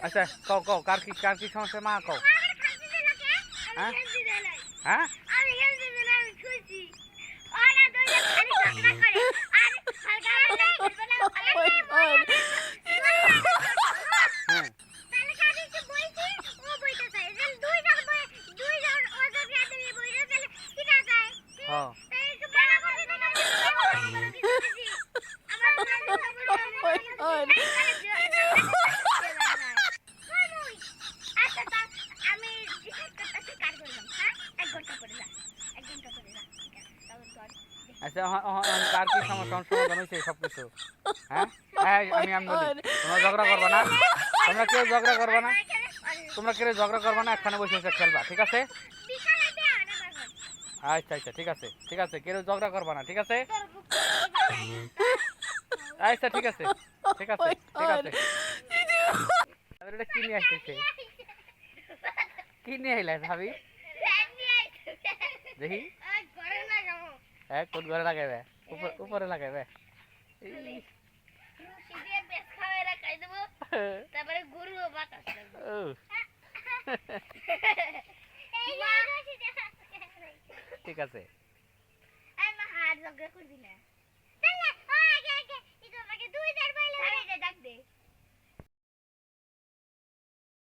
আচ্ছা কও কও কার কি সমস্যা মা কও হ্যাঁ হ্যাঁ হ্যাঁ হ্যাঁ আচ্ছা কার কি সমস্যা সমাধান হয়েছে সবকিছু হ্যাঁ হ্যাঁ আমি বলি তোমরা ঝগড়া করবা না তোমরা কেউ ঝগড়া করবা না এখানে বসে বসে খেলবা ঠিক আছে আচ্ছা আচ্ছা ঠিক আছে কেউ ঝগড়া করবা না ঠিক আছে আচ্ছা ঠিক আছে এটা কি নিয়ে আসতেছে কি নিয়ে আইলা ভাবি দেখি কোন ঘরে লাগাইবে উপরে লাগাইবে তারপরে গরু বাতাস ঠিক আছে হাত জগা করবি না